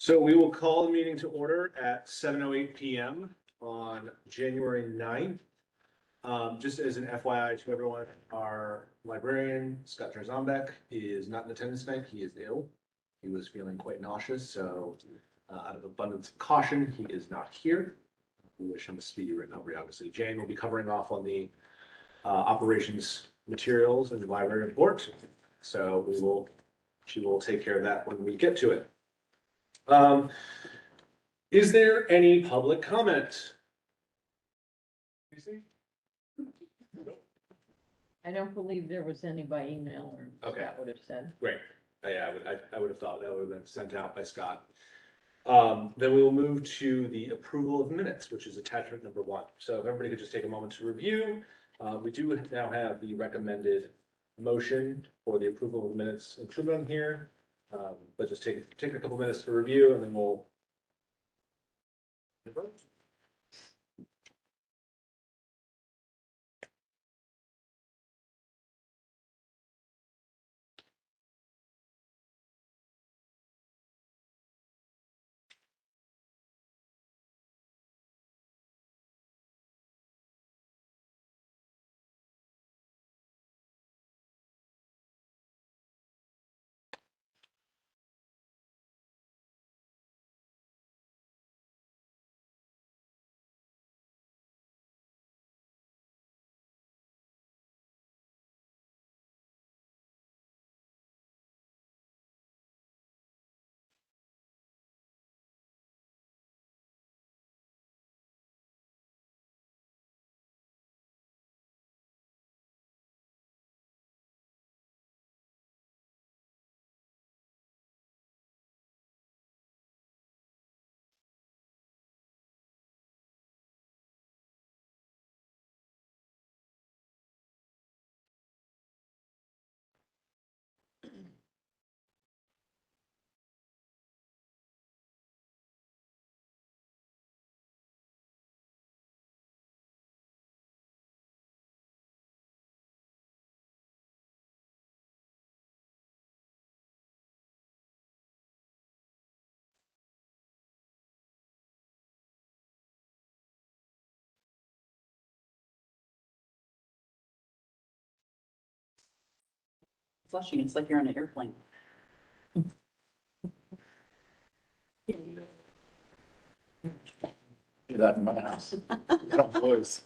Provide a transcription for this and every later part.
So we will call the meeting to order at 7:08 PM on January 9th. Just as an FYI to everyone, our librarian, Scott Jarzombek, is not in attendance tonight. He is ill. He was feeling quite nauseous, so out of abundance of caution, he is not here. We wish him a speedy recovery, obviously. Jane will be covering off on the operations materials and the library report. So she will take care of that when we get to it. Is there any public comment? I don't believe there was any by email or Okay. Scott would have said. Great. Yeah, I would have thought that would have been sent out by Scott. Then we will move to the approval of minutes, which is attachment number 1. So if everybody could just take a moment to review. We do now have the recommended motion for the approval of minutes included on here. But just take a couple minutes to review and then we'll. Flushing, it's like you're on an airplane. Do that in my house. I don't voice.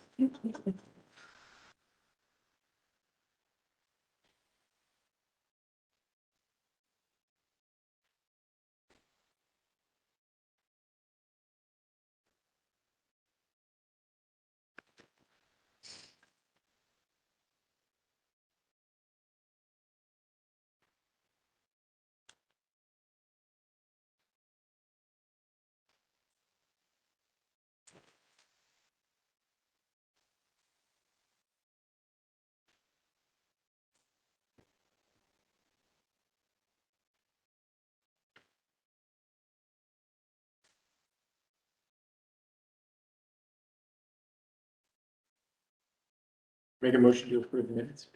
Make a motion to approve the minutes.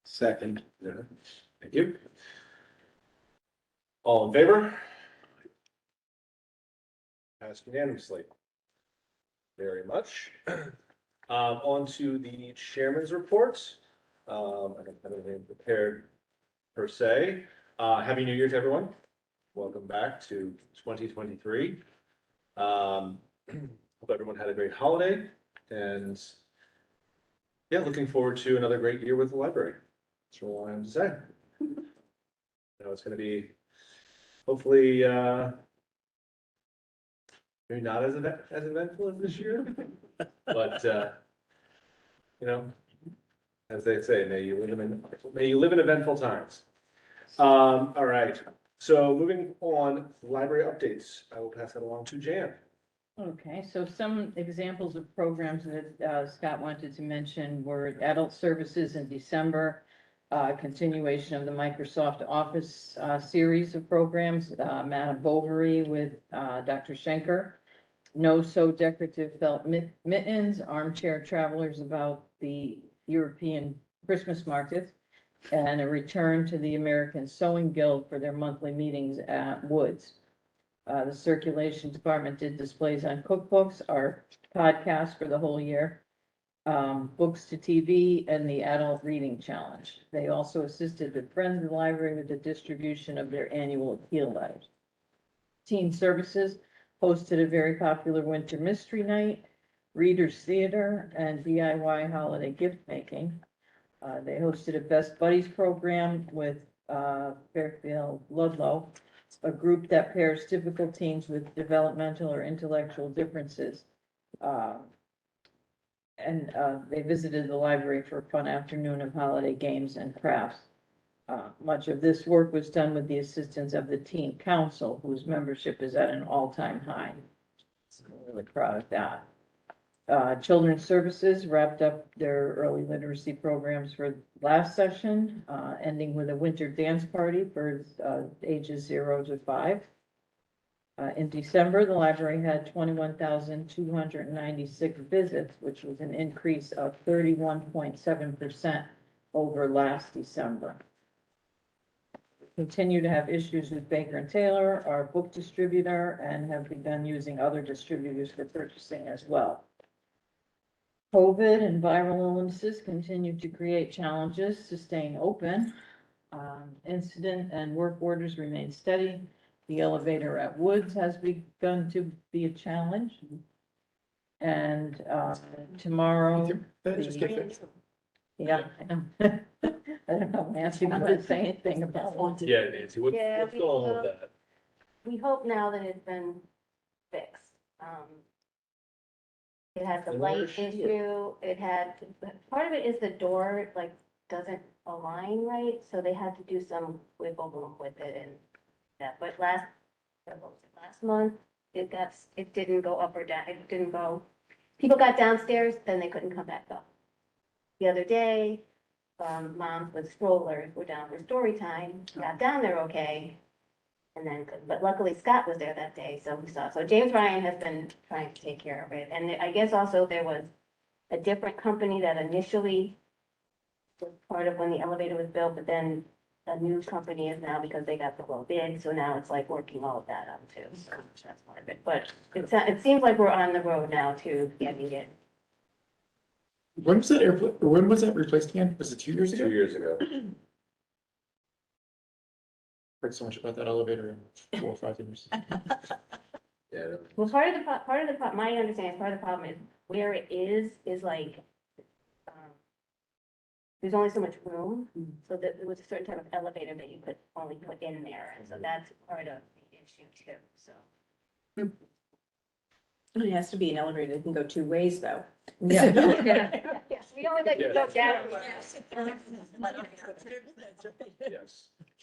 Second. Yeah. Thank you. All in favor? Passed unanimously. Very much. On to the chairman's reports. I don't have anything prepared per se. Happy New Year to everyone. Welcome back to 2023. Hope everyone had a great holiday and yeah, looking forward to another great year with the library. That's all I have to say. It's going to be hopefully maybe not as eventful as this year, but as they say, may you live in eventful times. All right. So moving on, library updates. I will pass that along to Jan. Okay, so some examples of programs that Scott wanted to mention were adult services in December, continuation of the Microsoft Office series of programs, Madame Bovary with Dr. Schenker, No So Decorative Felt Mittens, Armchair Travelers about the European Christmas market, and a return to the American Sewing Guild for their monthly meetings at Woods. The circulation department did displays on cookbooks, our podcast for the whole year, books to TV, and the adult reading challenge. They also assisted the Friends of the Library with the distribution of their annual appeal letters. Teen Services hosted a very popular winter mystery night, Readers Theater, and DIY holiday gift making. They hosted a Best Buddies program with Fairfield Ludlow, a group that pairs typical teens with developmental or intellectual differences. And they visited the library for a fun afternoon of holiday games and crafts. Much of this work was done with the assistance of the Teen Council, whose membership is at an all-time high. So we're really proud of that. Children's Services wrapped up their early literacy programs for last session, ending with a winter dance party for ages 0 to 5. In December, the library had 21,296 visits, which was an increase of 31.7% over last December. Continue to have issues with Baker and Taylor, our book distributor, and have begun using other distributors for purchasing as well. COVID and viral illnesses continue to create challenges to staying open. Incident and work orders remain steady. The elevator at Woods has begun to be a challenge. And tomorrow, Just get fixed. yeah, I know. I don't know, Nancy, wanted to say anything about it. Yeah, Nancy, what's, Yeah, what's going on with that? We hope now that it's been fixed. It had the And where light is she? issue, it had, part of it is the door, like, doesn't align right, so they had to do some wiggle room with it and that, but last month, it didn't go up or down, it didn't go, people got downstairs, then they couldn't come back up. The other day, moms with strollers were down for story time, got down there okay. And then, but luckily Scott was there that day, so we saw, so James Ryan has been trying to take care of it. And I guess also there was a different company that initially was part of when the elevator was built, but then a new company is now because they got the low bid, so now it's like working all of that out too, so that's part of it. But it seems like we're on the road now to getting it. When was that airport, when was that replaced again? Was it 2 years ago? 2 years ago. Heard so much about that elevator in 4 or 5 years. Yeah. Well, my understanding, part of the problem is where it is like, there's only so much room, so that there was a certain type of elevator that you could only put in there, and so that's part of the issue too, so. It has to be an elevator that can go 2 ways, though. Yeah. Yes, we only let you go down. Yes.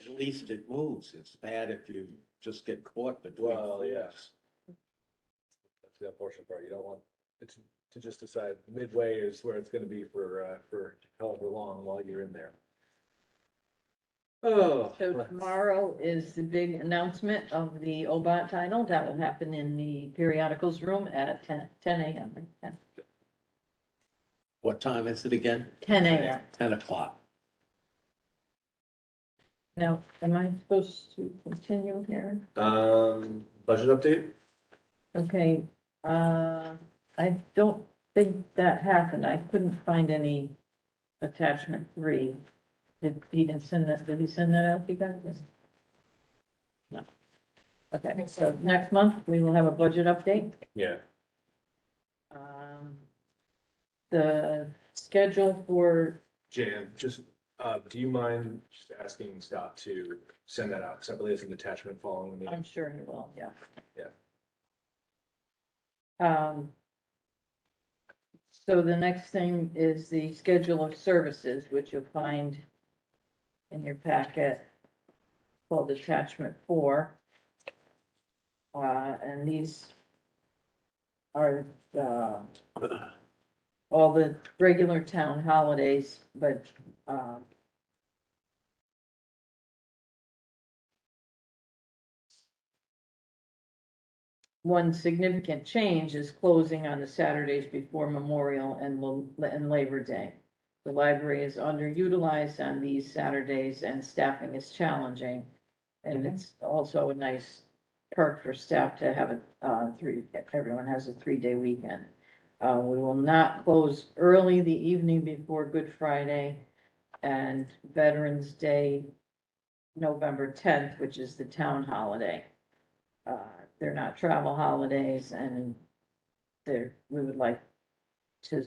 At least it moves. It's bad if you just get caught between. Well, yes. That's the unfortunate part. You don't want it to just decide midway is where it's gonna be for however long while you're in there. Oh. So tomorrow is the big announcement of the OBOT title. That will happen in the periodicals room at 10 a.m. 10 What time is it again? 10 a.m. 10 o'clock. Now, am I supposed to continue here? Budget update? Okay, I don't think that happened. I couldn't find any attachment 3. Did he send that out to you guys? No. Okay, so next month we will have a budget update. Yeah. The schedule for, Jan, just, do you mind just asking Scott to send that out separately as an attachment following the meeting? I'm sure he will, yeah. Yeah. So the next thing is the schedule of services, which you'll find in your packet called attachment 4. And these are all the regular town holidays, but one significant change is closing on the Saturdays before Memorial and Labor Day. The library is underutilized on these Saturdays and staffing is challenging. And it's also a nice perk for staff to have everyone has a 3-day weekend. We will not close early the evening before Good Friday and Veterans Day, November 10th, which is the town holiday. They're not travel holidays, and we would like to,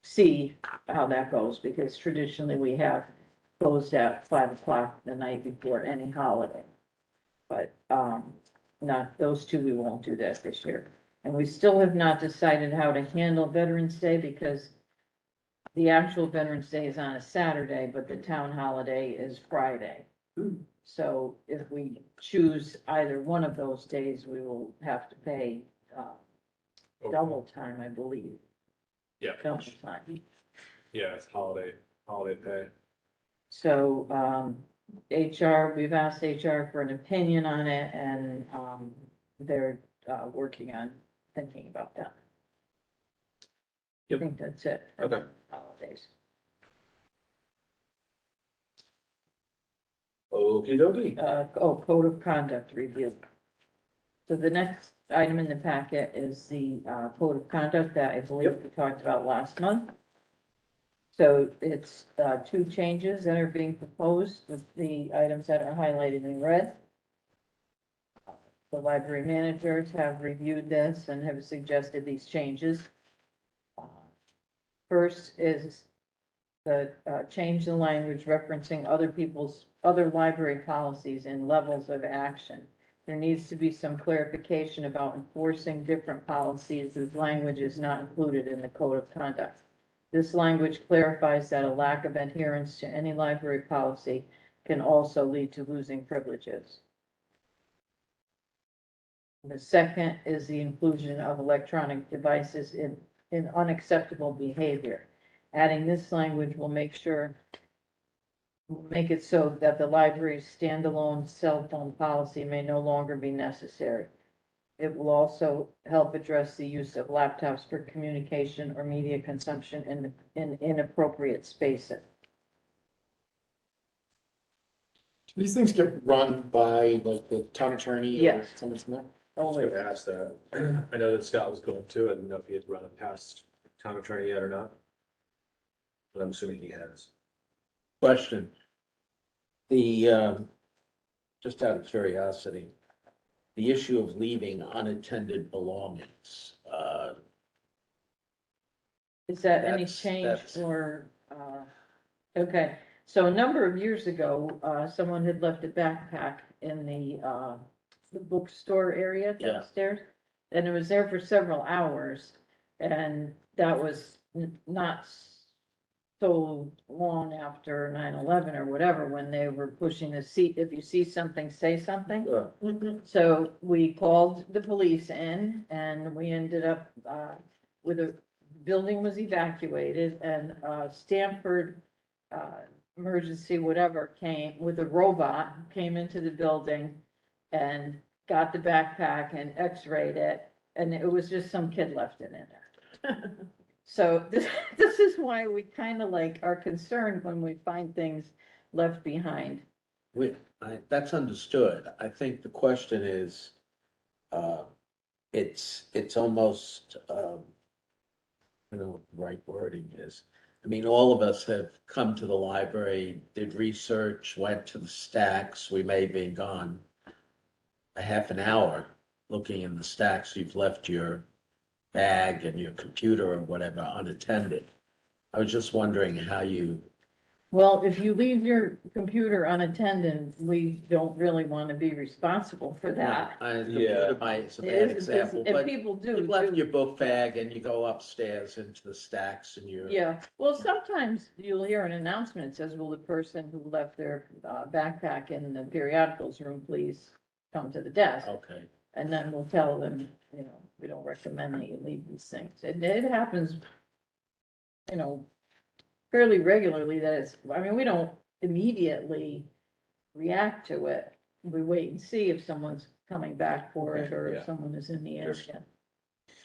see how that goes, because traditionally we have closed at 5 o'clock the night before any holiday. But, not, those two, we won't do that this year. And we still have not decided how to handle Veterans Day, because the actual Veterans Day is on a Saturday, but the town holiday is Friday. So if we choose either one of those days, we will have to pay, double time, I believe, Yeah, double time. yeah, it's holiday pay. So, HR, we've asked HR for an opinion on it, and, they're, working on thinking about that. I Yep. think that's it. for Okay. Holidays. Okey dokey. Code of conduct review. So the next item in the packet is the, code of conduct that I believe we talked about last month. So it's, 2 changes that are being proposed with the items that are highlighted in red. The library managers have reviewed this and have suggested these changes. First is the, change the language referencing other library policies and levels of action. There needs to be some clarification about enforcing different policies as language is not included in the code of conduct. This language clarifies that a lack of adherence to any library policy can also lead to losing privileges. The second is the inclusion of electronic devices in unacceptable behavior. Adding this language will make it so that the library's standalone cell phone policy may no longer be necessary. It will also help address the use of laptops for communication or media consumption in inappropriate spaces. These things get run by like the town attorney or Yes. someone from there? I was Always. gonna ask that. I know that Scott was going to, I didn't know if he had run it past town attorney yet or not. But I'm assuming he has. Question. Just out of curiosity, the issue of leaving unattended belongings, Is that any That's- change that's- or, okay, so a number of years ago, someone had left a backpack in the bookstore area Yeah. downstairs. And it was there for several hours, and that was not so long after 9/11 or whatever, when they were pushing the seat, if you see something, say something. So we called the police in, and we ended up, with a building was evacuated, and, Stanford, emergency, whatever, came with a robot, came into the building and got the backpack and x-rayed it, and it was just some kid left it in there. So this is why we kind of like are concerned when we find things left behind. that's understood. I think the question is, it's almost, I don't know what the right wording is. I mean, all of us have come to the library, did research, went to the stacks. We may be gone a half an hour looking in the stacks. You've left your bag and your computer or whatever unattended. I was just wondering how you, Well, if you leave your computer unattended, we don't really want to be responsible for that. it's a bad It is, example, and but people do. you've left your book bag and you go upstairs into the stacks and you're. Yeah, well, sometimes you'll hear an announcement that says, will the person who left their backpack in the periodicals room, please come to the desk? Okay, And then we'll tell them, we don't recommend that you leave these things. It happens, fairly regularly that we don't immediately react to it. We wait and see if someone's coming back for it or Yeah. if someone is in the area.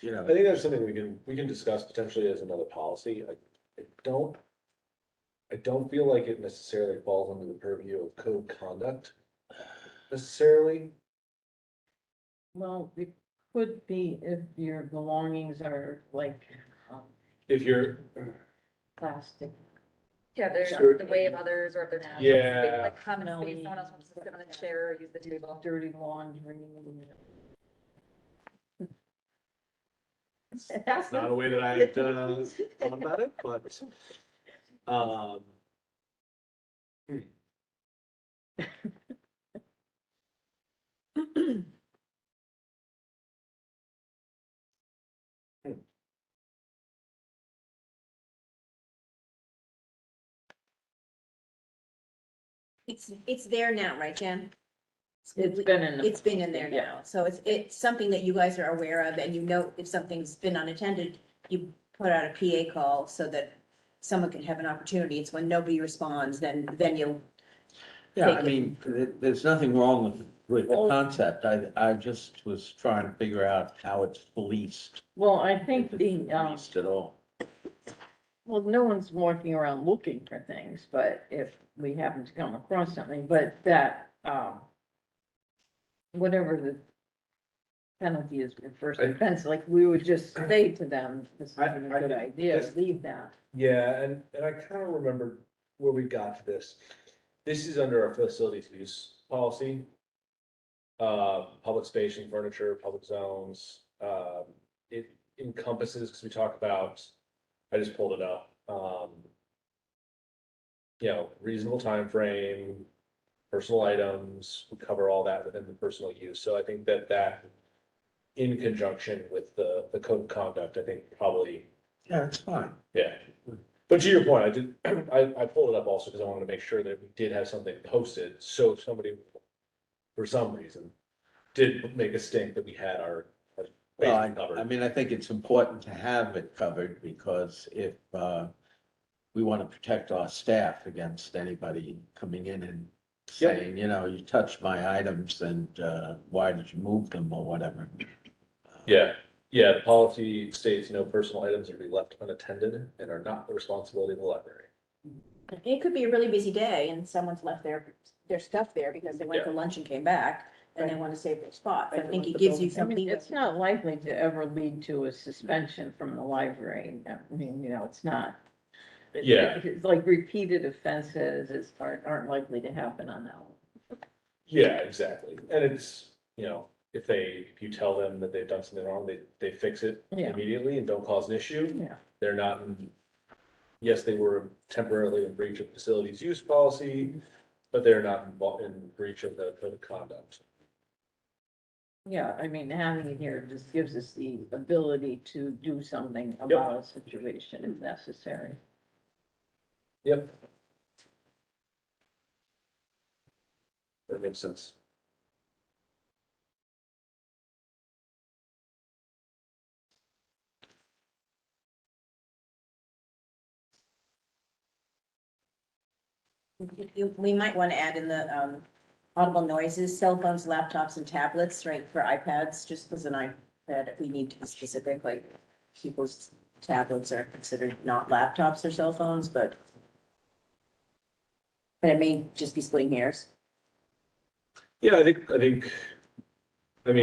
you I know, think that's something we can discuss potentially as another policy. I don't feel like it necessarily falls under the purview of code conduct necessarily. Well, it could be if your belongings are like, If you're, plastic. Yeah, there's Sure. the way of others, or if there's. Yeah. Like common space, someone else wants to sit on a chair or use the table. Dirty laundry. that's not a way that I thought about it, but, um. It's there now, right, Jen? It's been in the. It's been in there now, so it's something that you guys are aware of, and you know if something's been unattended, you put out a PA call so that someone can have an opportunity. It's when nobody responds, then you'll. Yeah, I Take it. mean, there's nothing wrong with the concept. I just was trying to figure out how it's policed. Well, I If think it's the, policed at all. well, no one's walking around looking for things, but if we happen to come across something, but that, whatever the penalty is for first offense, like we would just say to them, this is a good idea, leave that. Yeah, and I kind of remember where we got to this. This is under our facilities use policy. Public spacing, furniture, public zones, it encompasses, because we talk about, I just pulled it up. You know, reasonable time frame, personal items, we cover all that within the personal use, so I think that in conjunction with the code of conduct, I think probably, Yeah, it's fine. yeah. But to your point, I did, I pulled it up also because I wanted to make sure that we did have something posted, so if somebody, for some reason, did make a stink that we had our Well, basement I covered. mean, I think it's important to have it covered because if, we want to protect our staff against anybody coming in and Yep. saying, you know, you touched my items and, why did you move them or whatever. Yeah, yeah, the policy states no personal items are to be left unattended and are not the responsibility of the library. It could be a really busy day and someone's left their stuff there because they went to lunch and came back and they want to save their spot. I think it gives you I something. mean, it's not likely to ever lead to a suspension from the library. I mean, you know, it's not. Yeah. It's like repeated offenses aren't likely to happen on that one. Yeah, exactly, and it's, you know, if you tell them that they've done something wrong, they fix it Yeah. immediately and don't cause an issue. Yeah. They're not, yes, they were temporarily in breach of facilities use policy, but they're not in breach of the code of conduct. Yeah, I mean, having it here just gives us the ability to do something about a situation if necessary. Yep. That makes sense. We might want to add in the audible noises, cell phones, laptops and tablets, right, for iPads, just as an iPad, if we need to be specific, like people's tablets are considered not laptops or cell phones, but it may just be splitting hairs. Yeah, I think, I mean,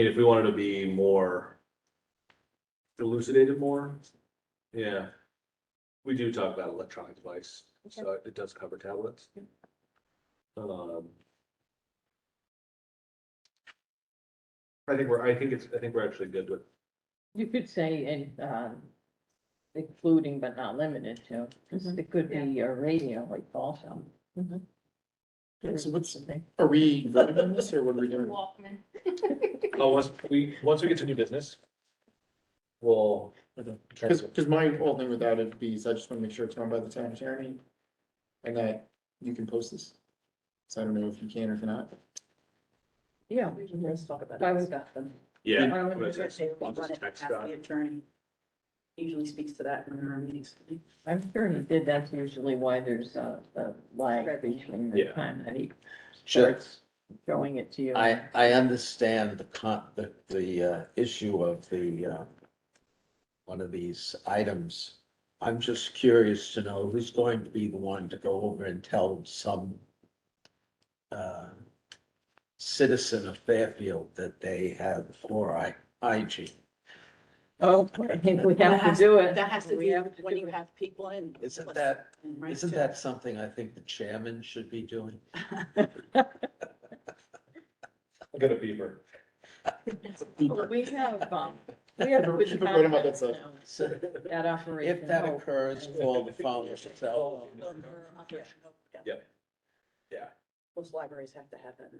if we wanted to be more elucidated more, yeah. We do talk about electronic device, so it does cover tablets. I think we're actually good with, You could say, including but not limited to, 'cause it could be a radio like also. Okay, so are we voting on this or what are we doing? Walkman. oh, once we get to new business, we'll. Because my whole thing with that would be, is I just want to make sure it's run by the town attorney and that you can post this. So I don't know if you can or cannot. Yeah. Let's talk about I would got them. Yeah. Why don't we I'm gonna just text- I'll just text Scott. attorney usually speaks to that in our meetings. I'm sure he did, that's usually why there's a lag between the Yeah. time that he Sure. starts showing it to you. I understand the issue of one of these items. I'm just curious to know who's going to be the one to go over and tell some citizen of Fairfield that they have poor hygiene. Oh, I think we have to do it. That has to We be have to when do you it. have people in. Isn't that, Right, isn't too. that something I think the chairman should be doing? I got a beaver. Well, we have good Keep it right about that contacts stuff. now So at Operation if that Hope. occurs, call the phone yourself. Yep. Yeah. Most libraries have to have that.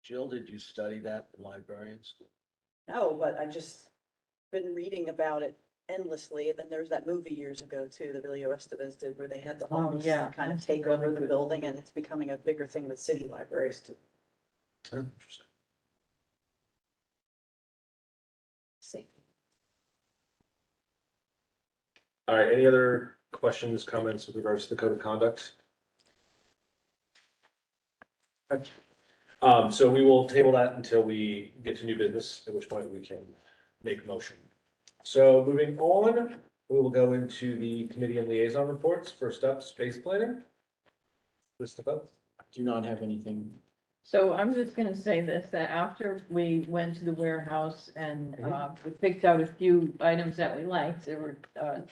Jill, did you study that in librarian school? No, but I just been reading about it endlessly. And then there's that movie years ago too, that Emilio Estevez did, where they had the Oh, homeless yeah. kind of That's take really over the good. building, and it's becoming a bigger thing with city libraries too. Interesting. See. All right, any other questions, comments with regards to the code of conduct? Okay. So we will table that until we get to new business, at which point we can make a motion. So moving on, we will go into the committee and liaison reports. First up, space planning. List of folks. Do not have anything. So I'm just gonna say this, that after we went to the warehouse and, we picked out a few items that we liked, there were, a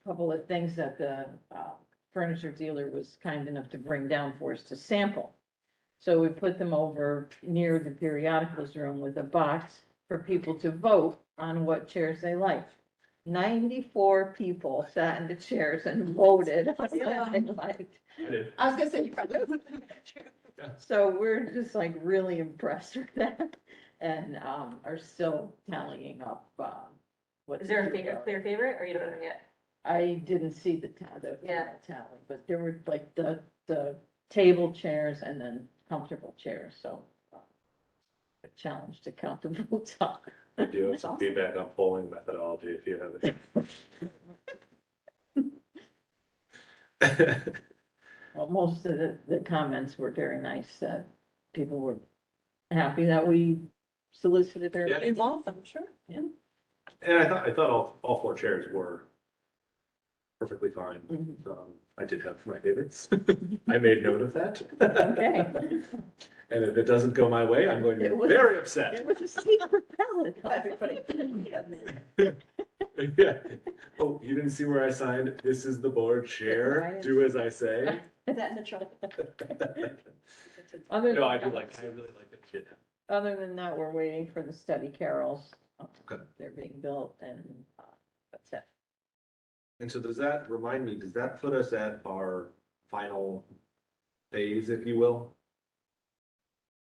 couple of things that the, furniture dealer was kind enough to bring down for us to sample. So we put them over near the periodicals room with a box for people to vote on what chairs they liked. 94 people sat in the chairs and voted on what they liked. I did. I was gonna say, you probably. So we're just like really impressed with that and, are still tallying up, what. Is there a favorite, clear favorite, or you don't know yet? I didn't see the Yeah. tally, but there were like the table chairs and then comfortable chairs, so. A challenge to count the votes up. I do have some feedback on polling methodology if you have it. Well, most of the comments were very nice, that people were happy that we solicited their Yeah. involvement, I'm sure, yeah. And I thought all four chairs were perfectly fine. Mhm. I did have my favorites. I made note of that. Okay. And if it doesn't go my way, I'm going to It be was- very upset. It was a secret ballot. Everybody. Yeah. Oh, you didn't see where I signed, this is the board chair, do as I say? Is that in the truck? Other No, I than do that- I really like it. Yeah. Other than that, we're waiting for the study carols. Okay. They're being built and, that's it. And so does that, remind me, does that put us at our final phase, if you will?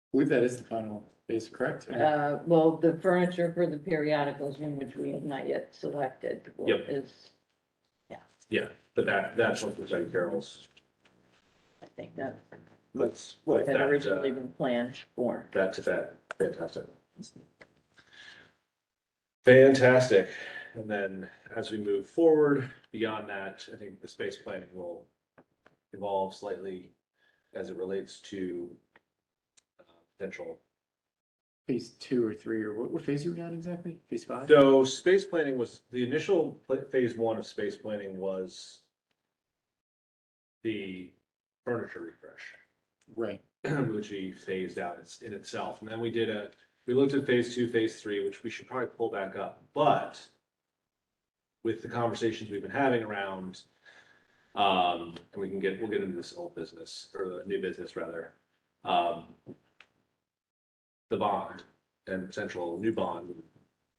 I believe that is the final phase, correct? Well, the furniture for the periodicals, room, which we have not yet selected, Yep. is, Yeah, but that's what the study carols. I think that Let's, what had that, originally been planned for. that's that, fantastic. Fantastic. And then as we move forward beyond that, I think the space planning will evolve slightly as it relates to potential. Phase 2 or 3, or what phase you got exactly? Phase 5? So space planning was, the initial phase one of space planning was the furniture refresh, Right. which we phased out in itself. And then we looked at phase two, phase three, which we should probably pull back up, but with the conversations we've been having around, and we'll get into this old business or the new business rather. The bond and potential new bond,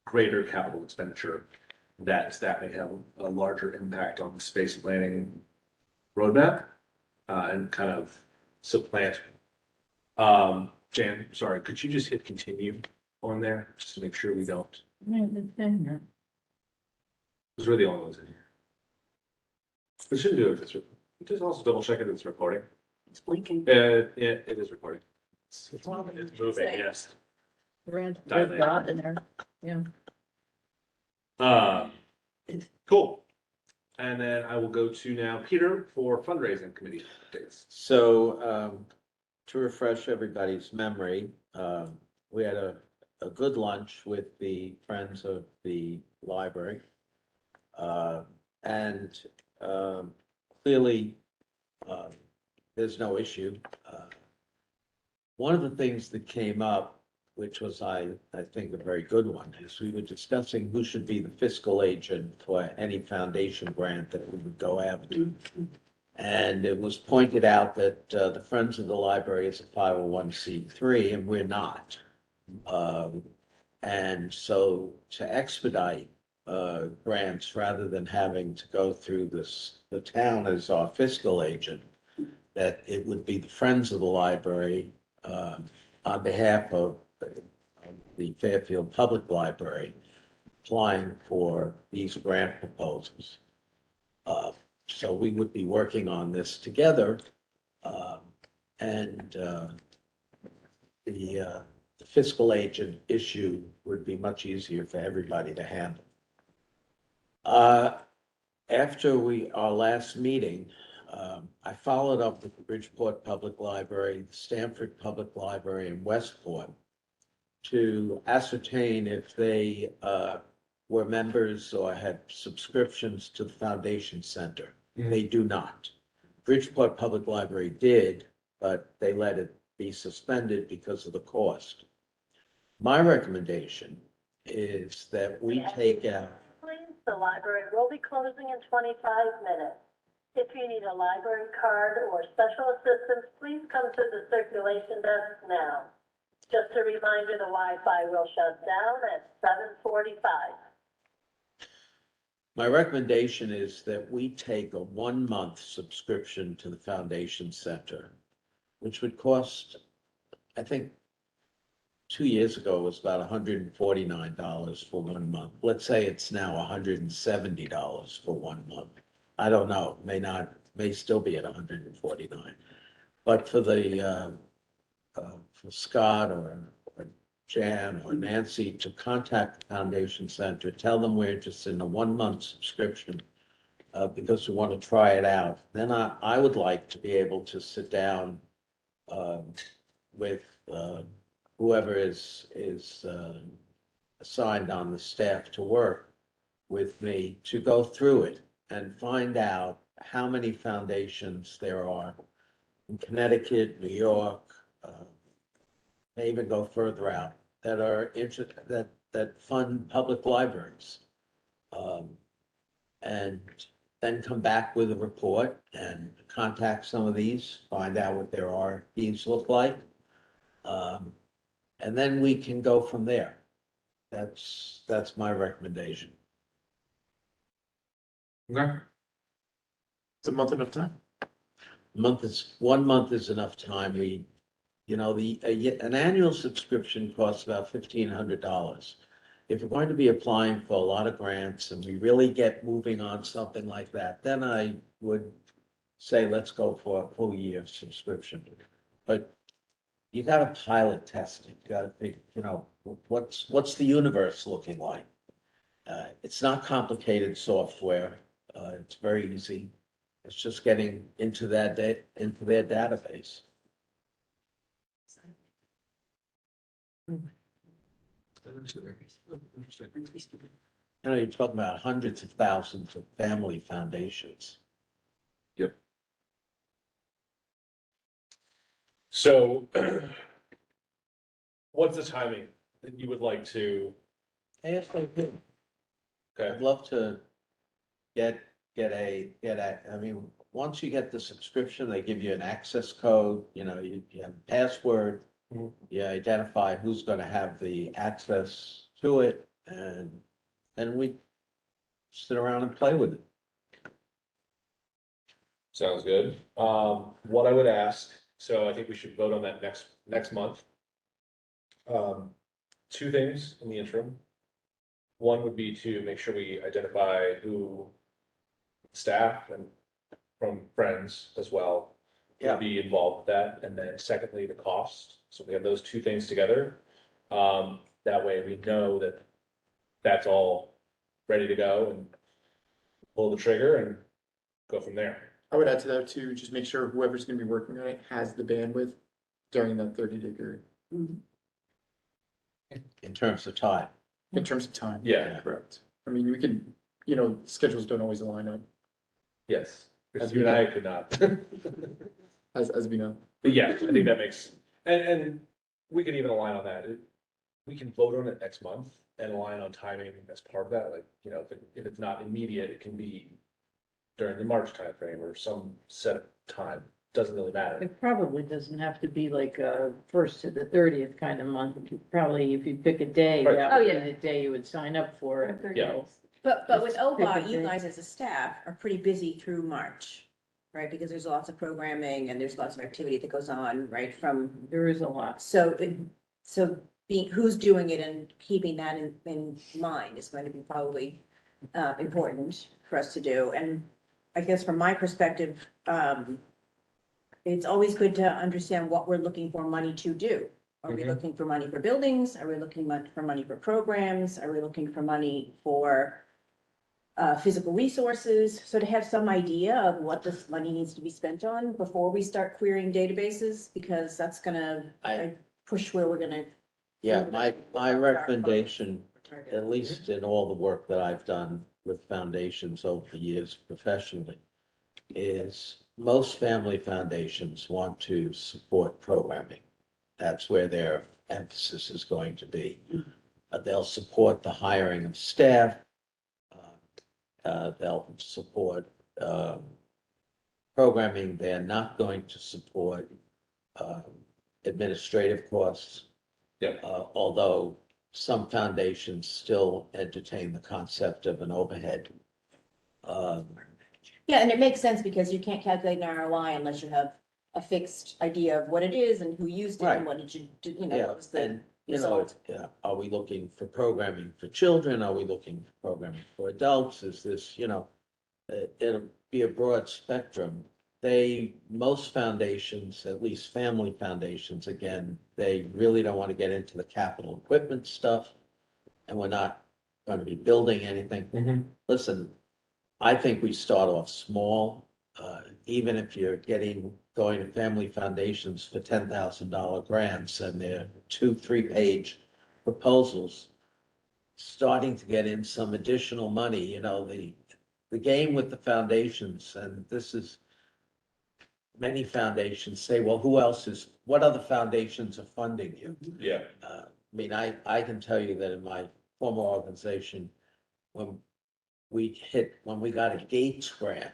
greater capital expenditure, that may have a larger impact on the space planning roadmap, and kind of supplant. Jan, sorry, could you just hit continue on there, just to make sure we don't, because we're the only ones in here. We shouldn't do it if it's, just also double check if it's recording. It's blinking. It is recording. It's moving, yes. Red Dilate. dot in there, yeah. Cool. And then I will go to now Peter for fundraising committee updates. So, to refresh everybody's memory, we had a good lunch with the Friends of the Library. And clearly, there's no issue. one of the things that came up, which was, I think, a very good one, is we were discussing who should be the fiscal agent for any foundation grant that we would go after. And it was pointed out that the Friends of the Library is a 501c3, and we're not. And so to expedite grants, rather than having to go through the town as our fiscal agent, that it would be the Friends of the Library on behalf of the Fairfield Public Library applying for these grant proposals. So we would be working on this together, and the fiscal agent issue would be much easier for everybody to handle. After our last meeting, I followed up with the Bridgeport Public Library, the Stamford Public Library, and Westport to ascertain if they were members or had subscriptions to the Foundation Center. They do not. Bridgeport Public Library did, but they let it be suspended because of the cost. My recommendation is that we take out. Please, the library will be closing in 25 minutes. If you need a library card or special assistance, please come to the circulation desk now. Just a reminder, the Wi-Fi will shut down at 7:45. My recommendation is that we take a 1-month subscription to the Foundation Center, which would cost, I think, 2 years ago it was about $149 for 1 month. Let's say it's now $170 for 1 month. I don't know, may still be at $149. But for for Scott or Jan or Nancy to contact the Foundation Center, tell them we're interested in a 1-month subscription because we want to try it out. Then I would like to be able to sit down with whoever is assigned on the staff to work with me to go through it and find out how many foundations there are in Connecticut, New York, may even go further out, that are that fund public libraries. And then come back with a report and contact some of these, find out what their RFPs look like. And then we can go from there. That's my recommendation. Okay. It's a month enough time. 1 month is enough time. An annual subscription costs about $1,500. If we're going to be applying for a lot of grants and we really get moving on something like that, then I would say, let's go for a full year subscription. But you gotta pilot test it. You gotta think, what's the universe looking like? It's not complicated software. It's very easy. It's just getting into their database. You're talking about hundreds of thousands of family foundations. Yep. So what's the timing that you would like to? ASAP. Okay, I'd love to get once you get the subscription, they give you an access code, you have a password. Mhm. You identify who's gonna have the access to it, and then we sit around and play with it. sounds good. What I would ask, so I think we should vote on that next month. 2 things in the interim. One would be to make sure we identify who staff and from friends as well Yeah. would be involved with that. And then secondly, the cost. So we have those 2 things together. That way we know that that's all ready to go and pull the trigger and go from there. I would add to that too, just make sure whoever's gonna be working on it has the bandwidth during that 30-day period, In terms of time. in terms of time. Yeah. Correct. I mean, we can, schedules don't always align up, Yes, because As you we and I know. could not. as we know. But yeah, I think that makes And we could even align on that. We can vote on it next month and align on timing as part of that, like, you know, if it's not immediate, it can be during the March timeframe or some set time, doesn't really matter. It probably doesn't have to be like a first to the 30th kind of month. You probably, if you pick a day, Right. that Oh, would be yeah. the day you would sign up for it. Yeah. But with Just pick a OBA, you day. guys as a staff are pretty busy through March, right? Because there's lots of programming and there's lots of activity that goes on, right, from, There is a lot. so, so being, who's doing it and keeping that in mind is going to be probably important for us to do. And I guess from my perspective, it's always good to understand what we're looking for money to do. Are we Mhm. looking for money for buildings? Are we looking for money for programs? Are we looking for money for physical resources? So to have some idea of what this money needs to be spent on before we start querying databases, because that's gonna push where we're gonna. Yeah, my recommendation, at least in all the work that I've done with foundations over the years professionally, is most family foundations want to support programming. That's where their emphasis is going to be. They'll support the hiring of staff. They'll support programming. They're not going to support administrative costs. Yeah. Although some foundations still entertain the concept of an overhead. Yeah, and it makes sense because you can't calculate an ROI unless you have a fixed idea of what it is and who used it Right. and what did you do, you know, Yeah, what was the and, you know, result. are we looking for programming for children? Are we looking for programming for adults? Is this, you know, it'll be a broad spectrum. Most foundations, at least family foundations, again, they really don't want to get into the capital equipment stuff. And we're not going to be building anything. Listen, I think we start off small, even if you're going to family foundations for $10,000 grants and they're 2-3 page proposals, starting to get in some additional money, you know, the game with the foundations, and this is, many foundations say, well, what other foundations are funding you? Yeah. I mean, I can tell you that in my former organization, when we got a Gates grant,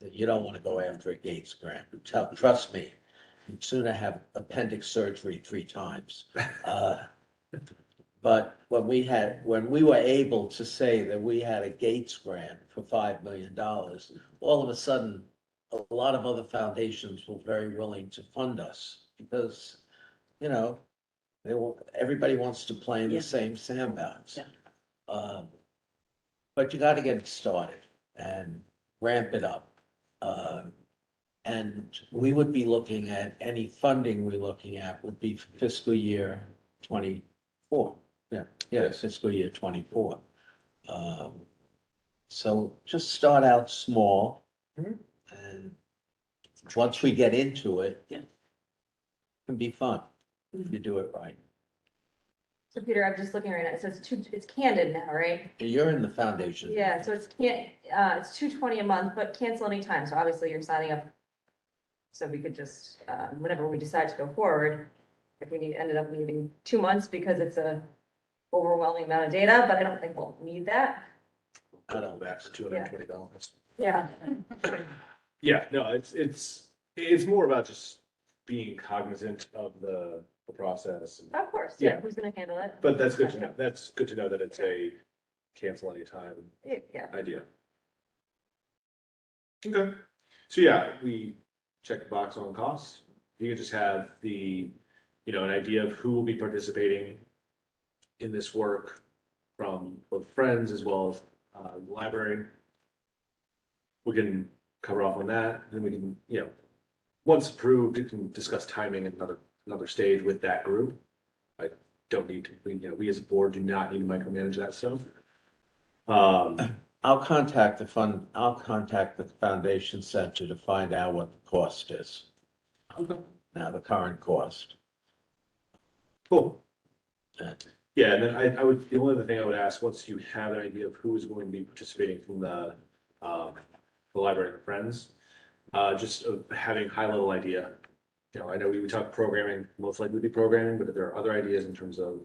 that you don't want to go after a Gates grant. Trust me, you'd sooner have appendix surgery 3 times. But when we were able to say that we had a Gates grant for $5 million, all of a sudden, a lot of other foundations were very willing to fund us because, you know, everybody wants to play in Yeah. the same sandbox. Yeah. But you got to get it started and ramp it up. And we would be looking at, any funding we're looking at would be fiscal year 24. Yeah, fiscal year 24. So just start out small. Mhm. And once we get into it, Yeah. it can be fun if you do it right. So Peter, I'm just looking right now, so it's candid now, right? You're in the foundation. Yeah, so it's it's $220 a month, but cancel anytime, so obviously you're signing up. So we could just, whenever we decide to go forward, if we ended up needing 2 months because it's a overwhelming amount of data, but I don't think we'll need that. I don't, That's $220. Yeah. Yeah, no, it's more about just being cognizant of the process. Of course, Yeah. yeah, who's gonna handle it? But that's good to know. That's good to know that it's a cancel anytime Yeah, idea. Okay, so yeah, we check the box on costs. You can just have an idea of who will be participating in this work from both friends as well as the library. We can cover off on that, then we can, once approved, we can discuss timing at another stage with that group. I don't need to, we as a board do not need to micromanage that stuff. I'll contact the foundation center to find out what the cost is. Okay. Now, the current cost. Cool. Uh, Yeah, and then the only other thing I would ask, once you have an idea of who is going to be participating from the library and friends, just of having high level idea you know, I know we talk programming, most likely be programming, but if there are other ideas in terms of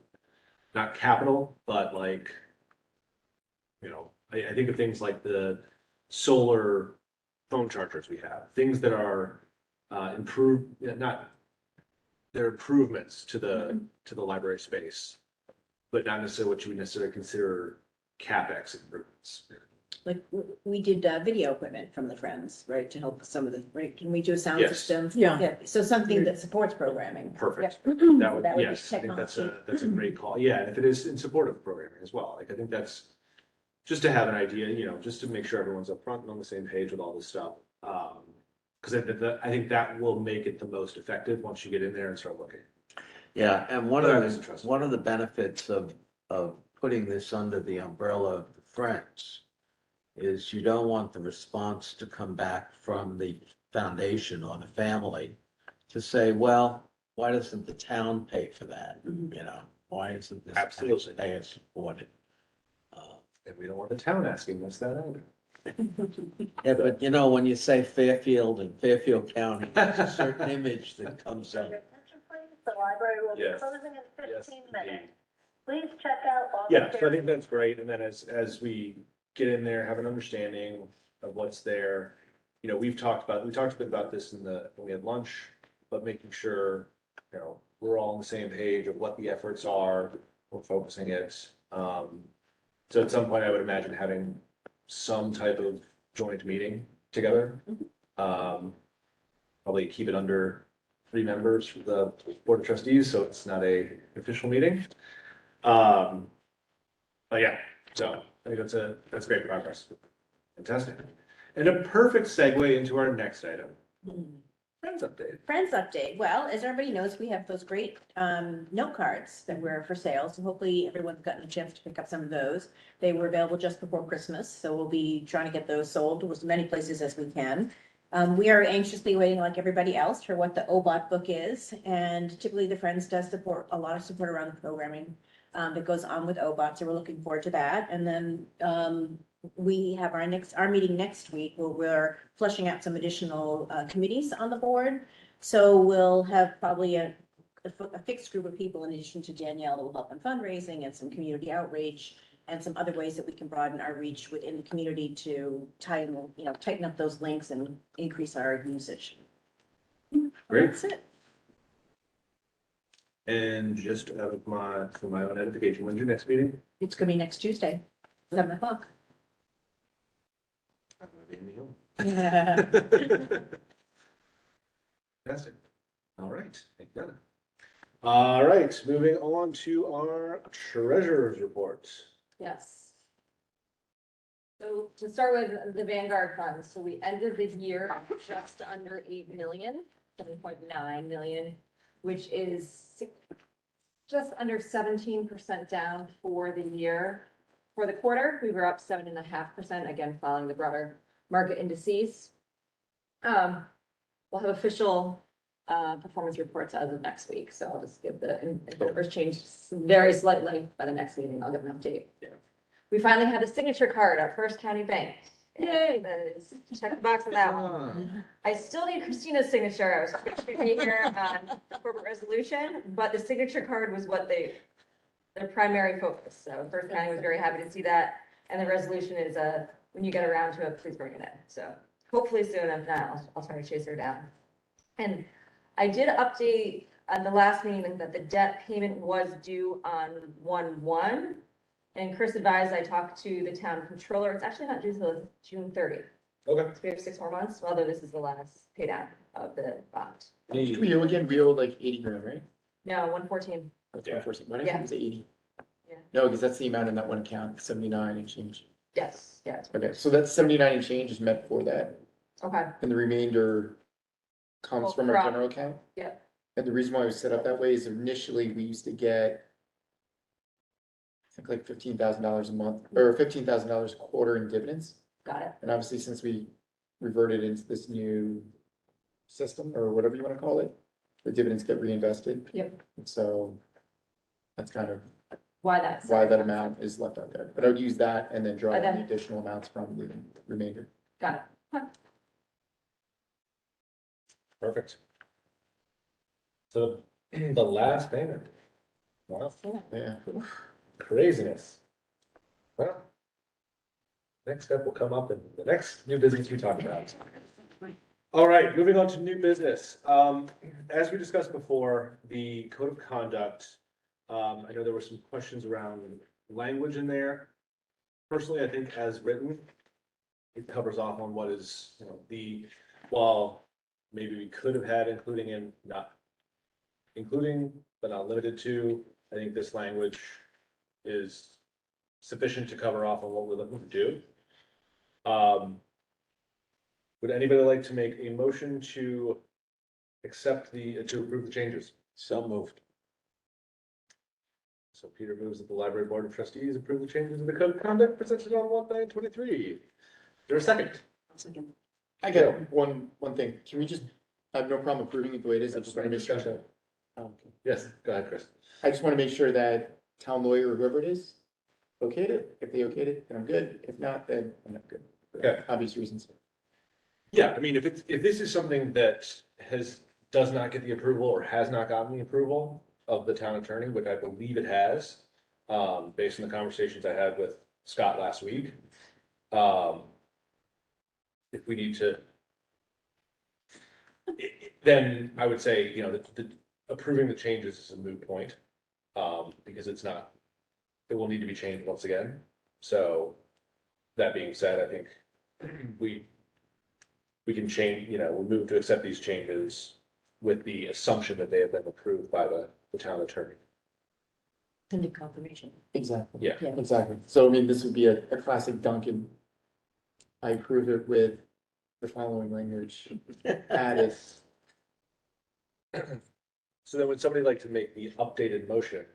not capital, but like, you know, I think of things like the solar phone chargers we have, things that are improved, not, they're improvements to the library space, but not necessarily what you would necessarily consider CapEx improvements. Like, we did video equipment from the Friends, right, to help some of the, right, can we do a sound Yes. system? Yeah. So something that supports programming. Perfect. Yep. That would, That would be yes, I think that's technology. that's a great call. Yeah, and if it is in support of programming as well, like I think that's just to have an idea, you know, just to make sure everyone's upfront and on the same page with all this stuff. Because I think that will make it the most effective once you get in there and start looking. Yeah, and one But of I'm the, interested. one of the benefits of putting this under the umbrella of the Friends is you don't want the response to come back from the foundation or the family to say, well, why doesn't the town pay for that? You know, why isn't this Absolutely. taxpayer supported? And we don't want the town asking us that either. Yeah, but you know, when you say Fairfield and Fairfield County, there's a certain image that comes up. Your attention, please. The library will be Yes. closing in Yes, 15 indeed. minutes. Please check out all the. Yeah, so I think that's great. And then as we get in there, have an understanding of what's there. You know, we talked a bit about this when we had lunch, but making sure, you know, we're all on the same page of what the efforts are, we're focusing it. So at some point, I would imagine having some type of joint meeting together. Probably keep it under 3 members for the Board of Trustees, so it's not a official meeting. But yeah, so I think that's great progress. Fantastic. And a perfect segue into our next item, Friends update. Friends update. Well, as everybody knows, we have those great note cards that were for sale. So hopefully everyone's gotten a chance to pick up some of those. They were available just before Christmas, so we'll be trying to get those sold to as many places as we can. We are anxiously waiting, like everybody else, for what the OBOT book is. And typically the Friends does support a lot of support around the programming that goes on with OBOT. So we're looking forward to that. And then we have our meeting next week where we're fleshing out some additional committees on the board. So we'll have probably a fixed group of people in addition to Danielle that will help in fundraising and some community outreach and some other ways that we can broaden our reach within the community to tighten up those links and increase our usage. Great. That's it. And just out of for my own edification, when's your next meeting? It's gonna be next Tuesday, 7 o'clock. I'm gonna be in New York. Fantastic. All right, thank you. All right, moving on to our treasurer's report. Yes. So to start with the Vanguard funds, so we ended the year just under 8 million, 7.9 million, which is just under 17% down for the year. For the quarter, we were up 7.5%, again, following the broader market indices. We'll have official performance reports as of next week, so I'll just give if the numbers change very slightly by the next meeting, I'll give an update. Yeah. We finally have a signature card, our first county bank. Yay! Check the box on that one. I still need Christina's signature. I was supposed to be here on corporate resolution, but the signature card was what their primary focus. So First County was very happy to see that. And the resolution is when you get around to it, please bring it in. So hopefully soon, if not, I'll try to chase her down. And I did update on the last meeting that the debt payment was due on 1/1. And Chris advised I talked to the town controller. It's actually not due till June 30th. Okay. So we have 6 more months, although this is the last pay down of the bond. We owe like 80 grand, right? No, 114. That's Yeah. 114. Why did Yeah. I say 80? Yeah. No, because that's the amount in that one account, 79 and change. Yes, yeah, it's- Okay, so that 79 and change is meant for that, okay, and the remainder comes Well, from our from- general account? Yep. And the reason why it was set up that way is initially we used to get, I think like $15,000 a month, or $15,000 a quarter in dividends. got it. And obviously, since we reverted into this new system, or whatever you want to call it, the dividends get reinvested. Yep. And so that's kind of Why that's. why that amount is left out there. But I would use that and then draw And in the then- additional amounts from the remainder. Got it. Perfect. So the last payment. Wow, Yeah. craziness. Well, next step will come up in the next new business we talk about. All right, moving on to new business. As we discussed before, the code of conduct, I know there were some questions around language in there. Personally, I think as written, it covers off on what is, while maybe we could have had including, but not limited to, I think this language is sufficient to cover off on what we're looking to do. Would anybody like to make a motion to to approve the changes? So moved. So Peter moves that the library board of trustees approve the changes in the code of conduct presented on 1/9/23. Is there a second? I got one thing. Can we just, I have no problem approving it the way it is. I just want to make sure. Discussion. Yes, go ahead, Chris. I just want to make sure that town lawyer or whoever it is, okayed it. If they okayed it, then I'm good. If not, then I'm not good. For Okay. obvious reasons. Yeah, I mean, if this is something that does not get the approval or has not gotten the approval of the town attorney, which I believe it has, based on the conversations I had with Scott last week. If we need to, then I would say, the approving the changes is a moot point, because it will need to be changed once again. So that being said, I think we can change, we move to accept these changes with the assumption that they have been approved by the town attorney. Pending confirmation. Exactly. Yeah. Yeah. Exactly. So I mean, this would be a classic Duncan. I approve it with the following language added. So then would somebody like to make the updated motion?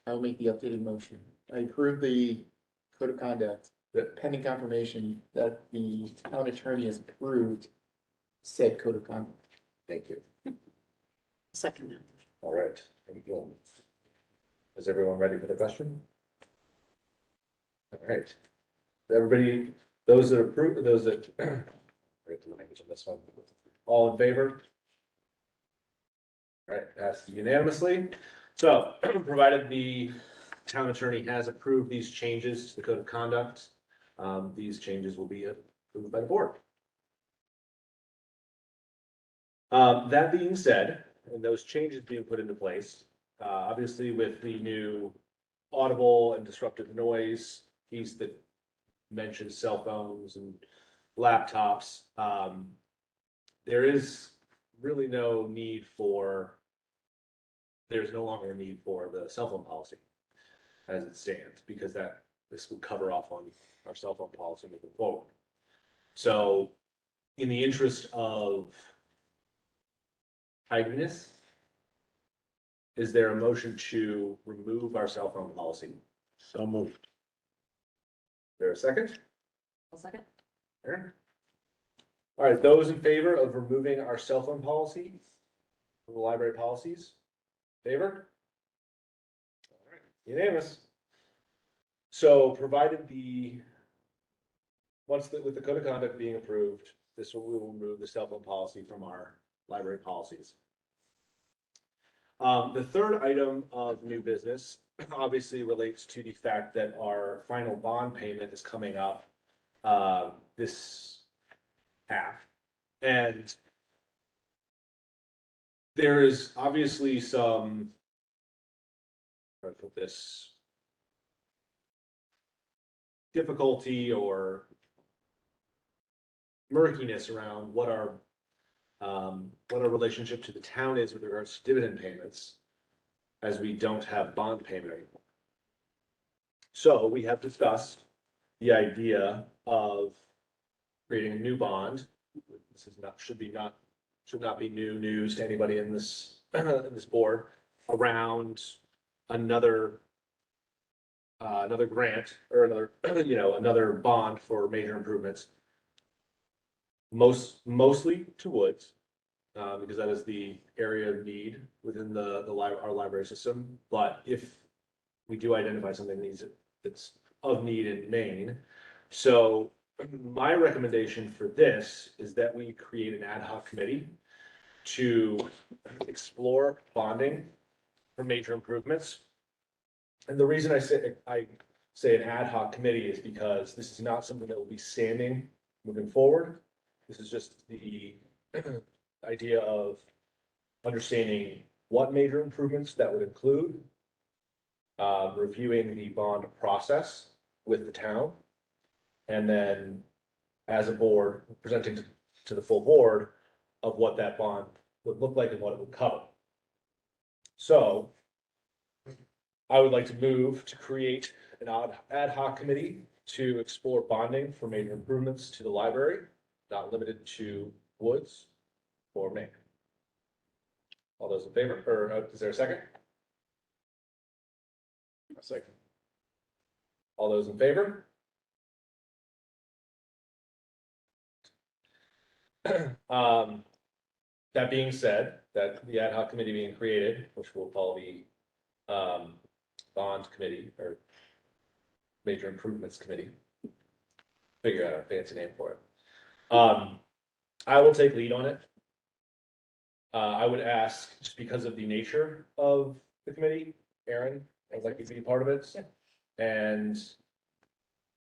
I'll make the updated motion. I approve the code of conduct, Yeah. pending confirmation that the town attorney has approved said code of conduct. Thank you. Second. All right, thank you. Is everyone ready for the question? All right. Everybody, those that approve, those that, write the language on this one. All in favor? All right, passed unanimously. So, provided the town attorney has approved these changes to the code of conduct, these changes will be approved by the board. That being said, and those changes being put into place, obviously with the new audible and disruptive noise piece that mentions cell phones and laptops, there is really there's no longer a need for the cell phone policy as it stands, because this would cover off on our cell phone policy moving forward. So in the interest of tidiness, is there a motion to remove our cell phone policy? So moved. Is there a second? I'll second. Aaron? All right, those in favor of removing our cell phone policy from the library policies? Favor? All right, unanimous. So provided with the code of conduct being approved, we will remove the cell phone policy from our library policies. The third item of new business obviously relates to the fact that our final bond payment is coming up this half. And there is obviously some, how do I put this, difficulty or murkiness around what our relationship to the town is with regards to dividend payments, as we don't have bond payment anymore. So we have discussed the idea of creating a new bond. This should not be new news to anybody in this board, around another grant or another bond for major improvements. Mostly to woods, because that is the area of need within our library system. But if we do identify something that's of need in Maine, so my recommendation for this is that we create an ad hoc committee to explore bonding for major improvements. And the reason I say an ad hoc committee is because this is not something that will be standing moving forward. This is just the idea of understanding what major improvements that would include, reviewing the bond process with the town, and then as a board, presenting to the full board of what that bond would look like and what it would cover. So I would like to move to create an ad hoc committee to explore bonding for major improvements to the library, not limited to woods or Maine. All those in favor, or is there a second? A second. All those in favor? That being said, that the ad hoc committee being created, which we'll call the bond committee or major improvements committee. Figure out a fancy name for it. I will take lead on it. I would ask, just because of the nature of the committee, Aaron, I'd like you to be part of it. And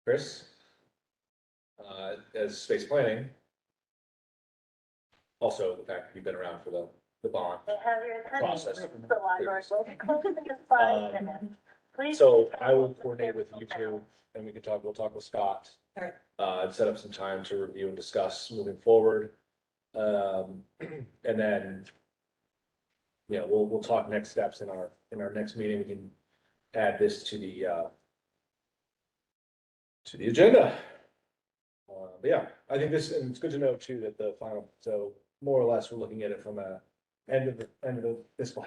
Chris, as space planning. Also, the fact that you've been around for the bond May I have your attention, process. the library will be closing in 5 minutes. Please. So I will coordinate with you two, and we'll talk with Scott. All right. And set up some time to review and discuss moving forward. And then, yeah, we'll talk next steps in our next meeting. We can add this to the agenda. But yeah, I think this, and it's good to know too, that the final, so more or less, we're looking at it from a end of the fiscal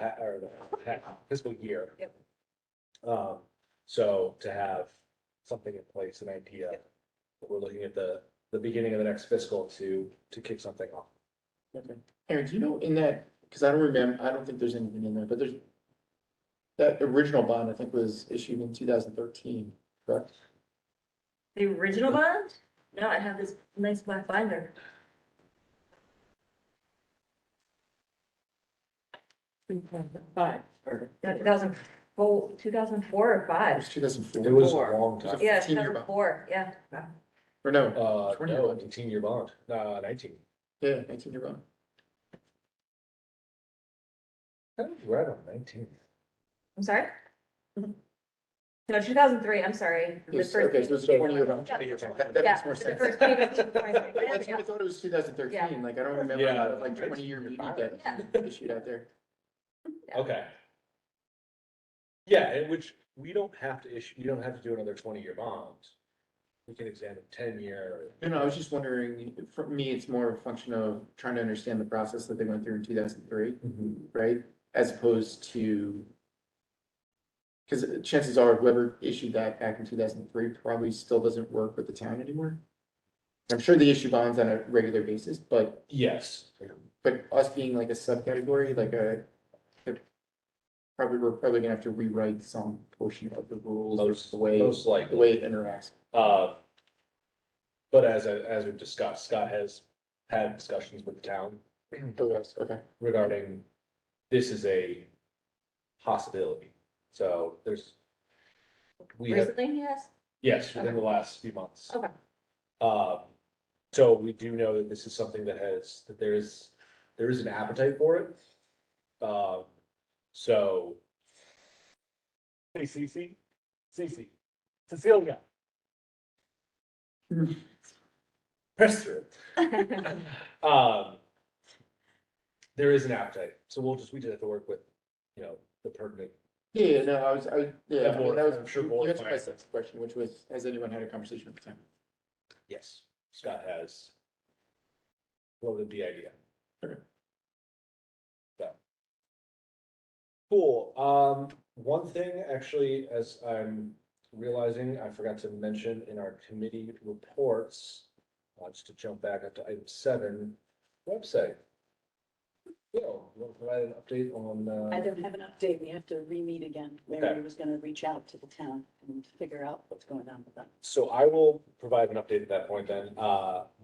fiscal year. Yep. So to have something in place, an idea, that we're looking at the beginning of the next fiscal to kick something off. Okay. Aaron, do you know in that, because I don't think there's anything in there, but there's that original bond, I think, was issued in 2013, correct? The original bond? No, I have this nice black binder. Five. Yeah, 2004 or It 5. was 2004. It was a long time. Yeah, 15-year bond. 2004, yeah. Or no, No, 20-year bond. 18-year bond, 19. Yeah, 19-year bond. I was right on 19. I'm sorry? No, 2003, I'm sorry. The Yes, first okay, so it's a 20-year bond. Yeah. That Yeah, makes more the sense. first payment to I thought it was 2013, like, I don't remember, Yeah. like, 20-year meeting that Yeah. issued out there. Okay. Yeah, and which we don't have to issue, you don't have to do another 20-year bond. We can examine 10-year. No, I was just wondering, for me, it's more a function of trying to understand the process that they went through in 2003, right? As opposed to, because chances are whoever issued that back in 2003 probably still doesn't work with the town anymore. I'm sure they issue bonds on a regular basis, but Yes. us being like a subcategory, like we're probably gonna have to rewrite some portion of the rules, or Most the way likely. it interacts. But as we've discussed, Scott has had discussions with the town Oh, yes, okay. regarding this is a possibility. So we have, Recently, yes? yes, within the last few months. Okay. So we do know that this is something that there is an appetite for it. So. Hey, Cece, Cecilia. Press through. There is an appetite, so we just have to work with, the pertinent. Yeah, no, I Yeah, mean, that was, I'm sure you board answered my finance. second question, which was, has anyone had a conversation with the town? Yes, Scott has. Floated the idea. Okay. So. Cool, one thing, actually, as I'm realizing, I forgot to mention in our committee reports, just to jump back up to item 7, website. Bill, you want to provide an update on, I don't have an update. We have to re-meet again. Mary was gonna reach out to the town and figure out what's going on with them. so I will provide an update at that point then.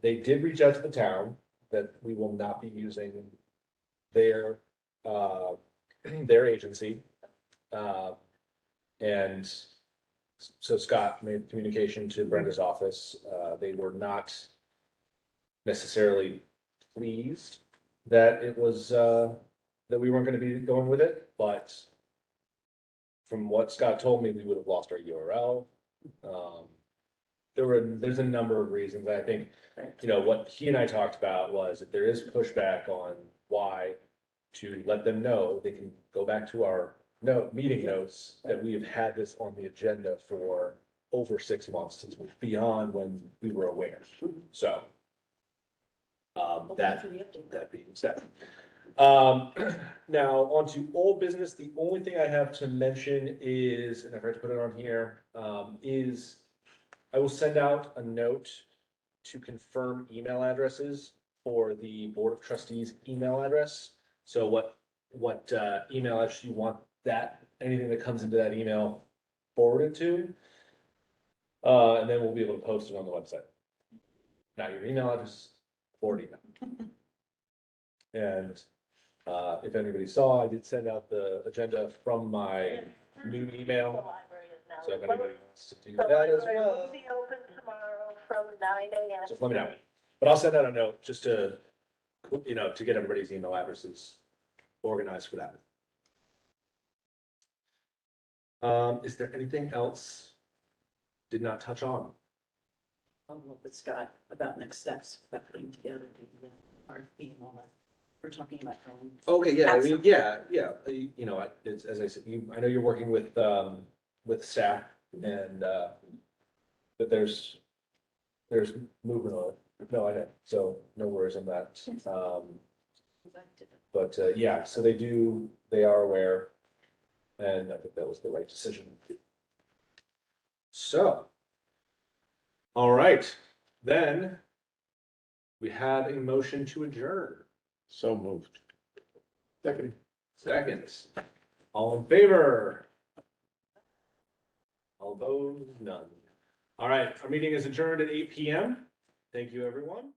They did reach out to the town that we will not be using their, their agency. And so Scott made communication to Brenda's office. They were not necessarily pleased that it was, that we weren't gonna be going with it, but from what Scott told me, we would have lost our URL. There's a number of reasons. I think, what he and I talked about was that there is pushback on why, to let them know, they can go back to our meeting notes, that we have had this on the agenda for over 6 months, since we're beyond when we were aware. So, that being said. Now, on to old business. The only thing I have to mention is, and I forgot to put it on here, is I will send out a note to confirm email addresses for the Board of Trustees email address. So what email address you want that, anything that comes into that email forwarded to. And then we'll be able to post it on the website. Now, your email address, forward email. And if anybody saw, I did send out the agenda from my new The email. library is now So if closed. anybody wants to do The that as library well, will be open tomorrow from 9 a.m. just let me know. But I'll send out a note just to, to get everybody's email addresses organized for that. Is there anything else did not touch on? I'll work with Scott about next steps, about putting together the RFP and all that. We're talking about going. Okay, yeah, I mean, Absolutely. it's, as I said, I know you're working with staff and, that there's movement on it. No, I know, so no worries on that. But, yeah, so they are aware, and I think that was the right decision. So, all right, then we have a motion to adjourn. So moved. Seconds. All in favor? All opposed? None. All right, our meeting is adjourned at 8 p.m. Thank you, everyone.